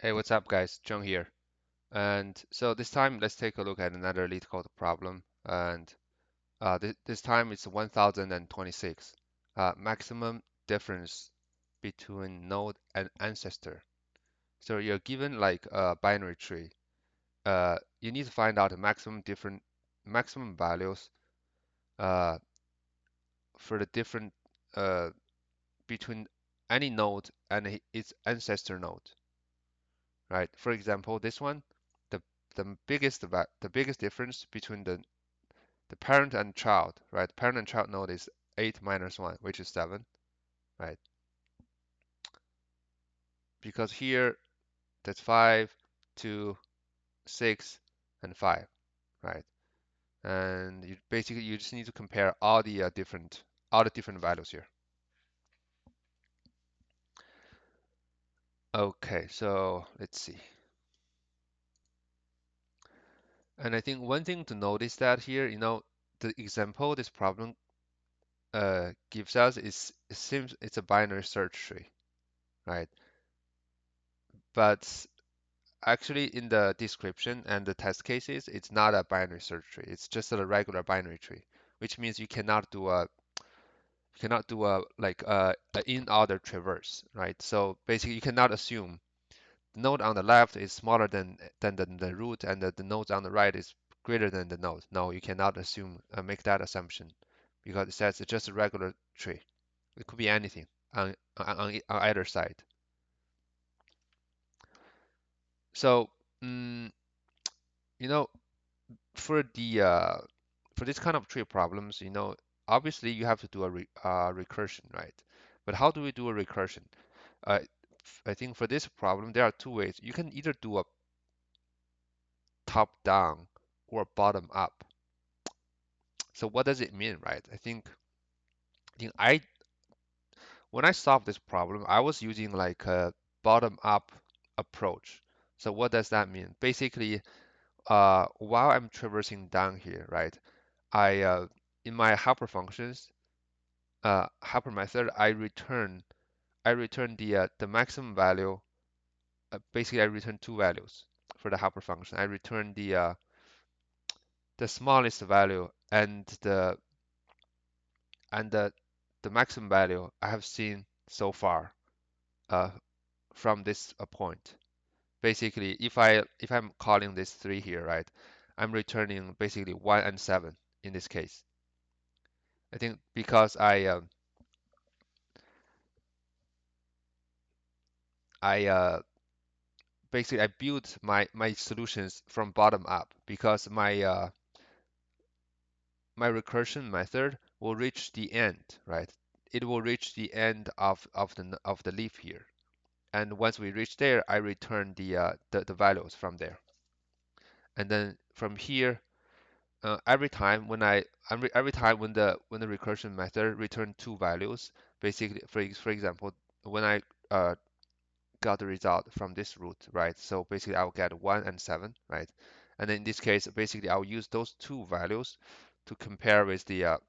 Hey, what's up, guys? John here. And so this time, let's take a look at another LeetCode problem. And this time it's 1026. Maximum difference between node and ancestor. So you're given like a binary tree. You need to find out the maximum values uh, for the different uh, between any node and its ancestor node, right? For example, this one, the the biggest difference between the parent and child, right? Parent and child node is 8 minus 1, which is 7, right? Because here that's 5, 2, 6, and 5, right? And you basically you just need to compare all the different values here. Okay, so let's see. And I think one thing to notice that here, the example this problem gives us is it seems it's a binary search tree, right? But actually in the description and the test cases, it's not a binary search tree. It's just a regular binary tree, which means you cannot do a like a in order traverse, right? So basically you cannot assume the node on the left is smaller than the root and the nodes on the right is greater than the node. No, you cannot assume make that assumption because it says it's just a regular tree. It could be anything on either side. So, mm, you know, for the for this kind of tree problems, obviously you have to do a recursion, right? But how do we do a recursion? Uh, I think for this problem, there are two ways. You can either do a top down or bottom up. So what does it mean, right? I think when I solved this problem, I was using like a bottom up approach. So what does that mean? Basically, while I'm traversing down here, right? I in my helper functions, helper method, I return the maximum value. Basically, I return two values for the helper function. I return the smallest value and the maximum value I have seen so far uh, from this point. Basically, if I'm calling this 3 here, right, I'm returning basically 1 and 7 in this case. I think because I basically I built my solutions from bottom up because my recursion method will reach the end, right? It will reach the end of the leaf here. And once we reach there, I return the values from there. And then from here, every time when the recursion method return two values, basically for example, when I got the result from this root, right? So basically I'll get 1 and 7, right? And in this case, basically I'll use those two values to compare with the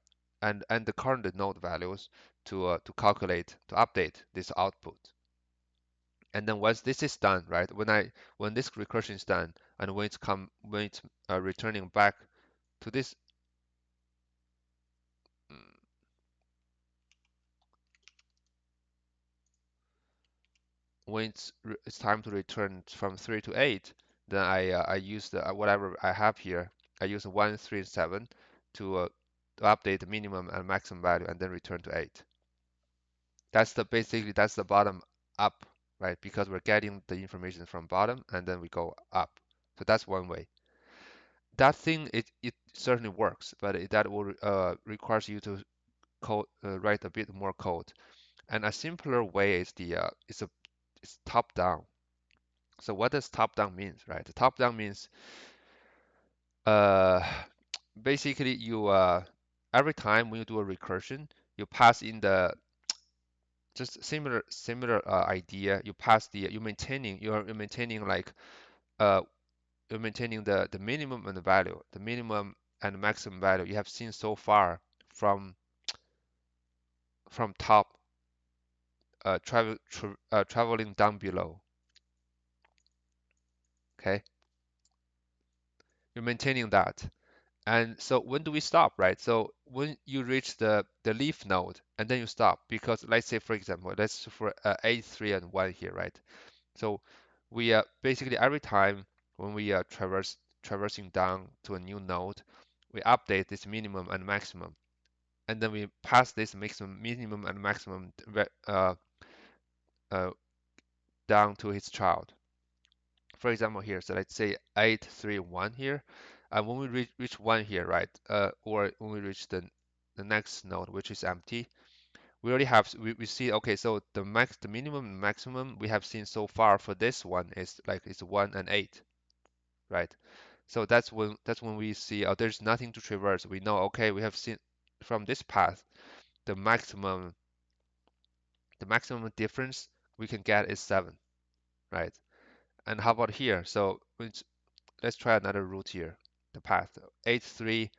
the current node values to update this output. And then once this is done, right? When this recursion is done and when it's returning back to this mm, when it's time to return from 3 to 8, then I use whatever I have here. I use 1, 3, and 7 to update the minimum and maximum value and then return to 8. That's the bottom up, right? Because we're getting the information from bottom and then we go up. So that's one way. That thing it certainly works, but that will requires you to write a bit more code. And a simpler way is it's top down. So what does top down means, right? The top down means uh, basically you every time when you do a recursion, you pass in the just similar idea. You pass the you're maintaining like uh you're maintaining the minimum and the value, the minimum and maximum value you have seen so far from top traveling down below. Okay, you're maintaining that. And so when do we stop, right? So when you reach the leaf node and then you stop, because let's say, for example, let's for 8, 3, and 1 here, right? So we basically every time when we traversing down to a new node, we update this minimum and maximum, and then we pass this minimum and maximum uh, down to its child. For example, here, so let's say 8, 3, 1 here, and when we reach 1 here, right, or when we reach the next node, which is empty, we already have we see, okay, so the minimum and maximum we have seen so far for this one is like it's 1 and 8, right? So that's when we see, oh, there's nothing to traverse. We know, okay, we have seen from this path the maximum difference we can get is 7, right? And how about here? So let's try another route here. The path 8, 3,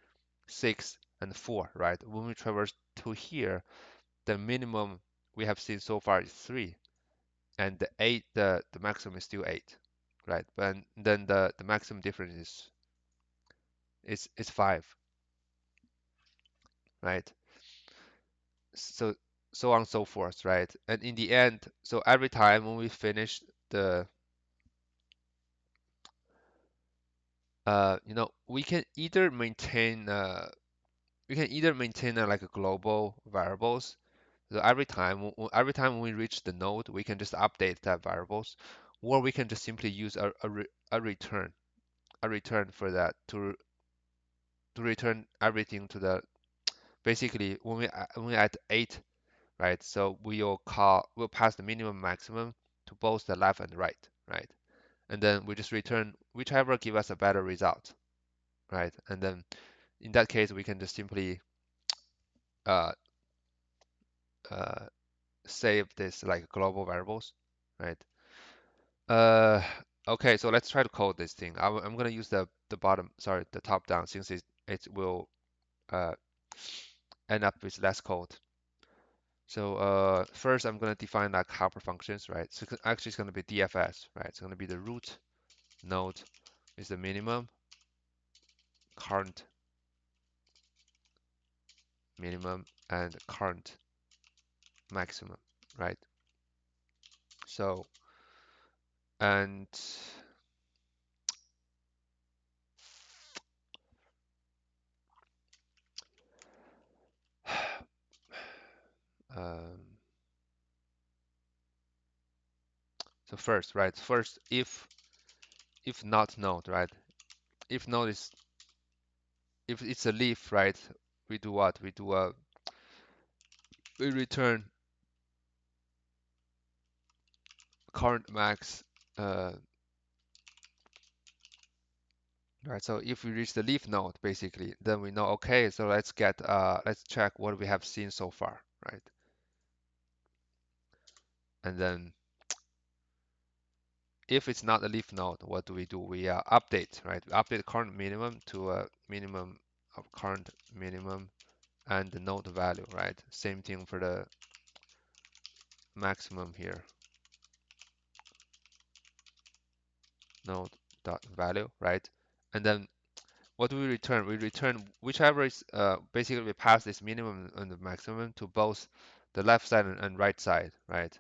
6, and 4, right? When we traverse to here, the minimum we have seen so far is 3, and the maximum is still 8, right? But then the maximum difference is 5, right? So so on and so forth, right? And in the end, so every time when we finish the we can either maintain like a global variables. So every time we reach the node, we can just update that variables, or we can just simply use a return for that to return everything to the basically when we add 8, right? So we'll pass the minimum maximum to both the left and right, right? And then we just return whichever give us a better result, right? And then in that case, we can just simply uh, uh, save this like global variables, right? Uh, okay, so let's try to code this thing. I'm gonna use the top down, since it will uh, end up with less code. So first I'm gonna define like helper functions, right? So actually it's gonna be DFS, right? It's gonna be the root node is the minimum, current minimum, and current maximum, right? So and um, so first, right? First, if not node, right? If node is if it's a leaf, right? We do what? We return current max, uh, right? So if we reach the leaf node, basically, then we know, okay, so let's check what we have seen so far, right? And then if it's not a leaf node, what do? We update, right? We update current minimum to a minimum of current minimum and the node value, right? Same thing for the maximum here, node dot value, right? And then what do we return? We return whichever is basically we pass this minimum and the maximum to both the left side and right side, right?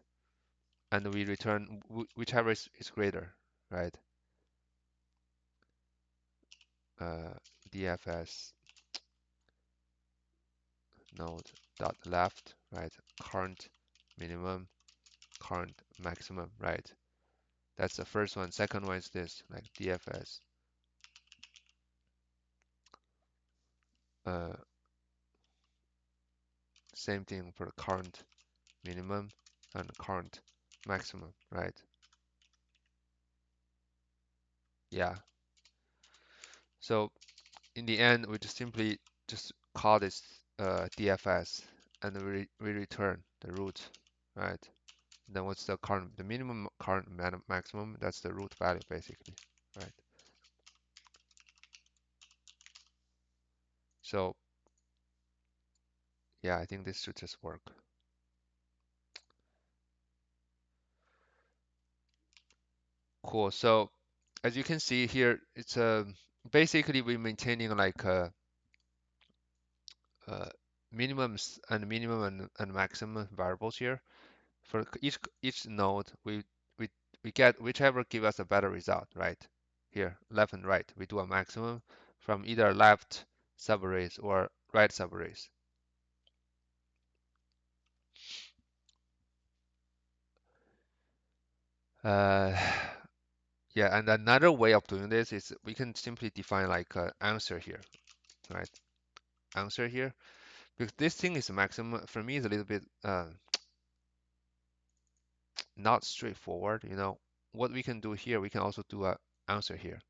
And we return whichever is greater, right? Uh, DFS node dot left, right? Current minimum, current maximum, right? That's the first one. Second one is this, like DFS. Uh, Same thing for the current minimum and current maximum, right? Yeah. So in the end, we just simply just call this DFS, and we return the root, right? Then what's the minimum current maximum? That's the root value basically, right? So yeah, I think this should just work. Cool. So as you can see here, it's basically we're maintaining like uh, minimums and minimum and maximum variables here. For each node, we we get whichever give us a better result, right? Here, left and right, we do a maximum from either left subarrays or right subarrays. Uh, yeah, and another way of doing this is we can simply define like answer here, right? Answer here, because this thing is maximum. For me, is a little bit not straightforward. You know, what we can do here, we can also do a answer here.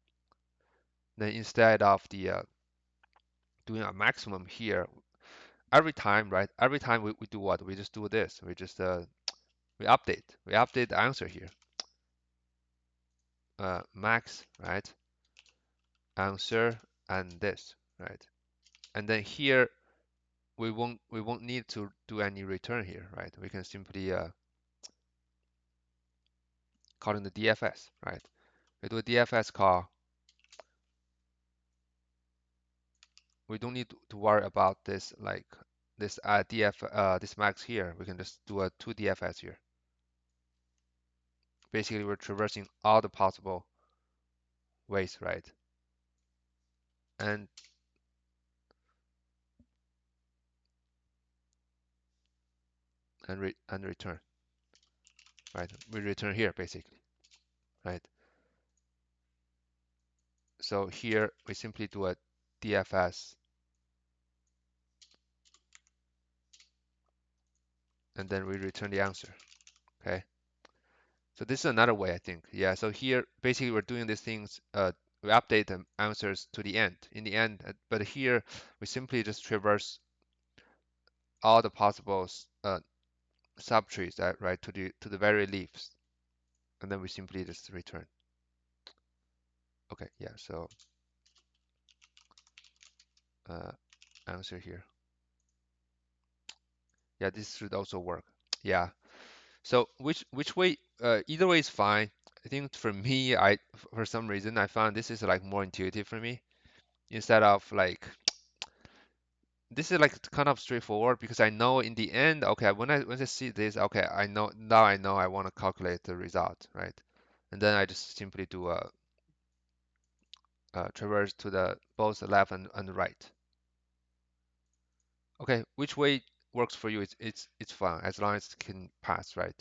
Then instead of the doing a maximum here, every time, right? Every time we do what? We just do this. We just we update the answer here. Max, right? Answer and this, right? And then here we won't need to do any return here, right? We can simply call in the DFS, right? We do a DFS call. We don't need to worry about this like this this max here. We can just do a 2 DFS here. Basically, we're traversing all the possible ways, right? And and return, right? We return here basically, right? So here we simply do a DFS and then we return the answer, okay? So this is another way, I think. Yeah, so here basically we're doing these things, we update the answers to the end, in the end, but here we simply just traverse all the possible subtrees, right, to the very leaves, and then we simply just return. Okay, yeah, so uh, answer here. Yeah, this should also work. Yeah. So which way? Either way is fine. I think for me, for some reason I found this is like more intuitive for me instead of like this is like kind of straightforward because I know in the end, okay, when I see this, okay, I know I want to calculate the result, right? And then I just simply do a traverse to the both the left and the right. Okay, which way works for you? It's fine as long as it can pass, right?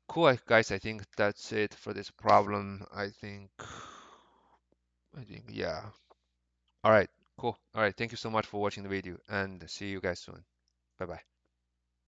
Cool, guys. I think that's it for this problem. I think, yeah. All right, cool. All right, thank you so much for watching the video and see you guys soon. Bye bye.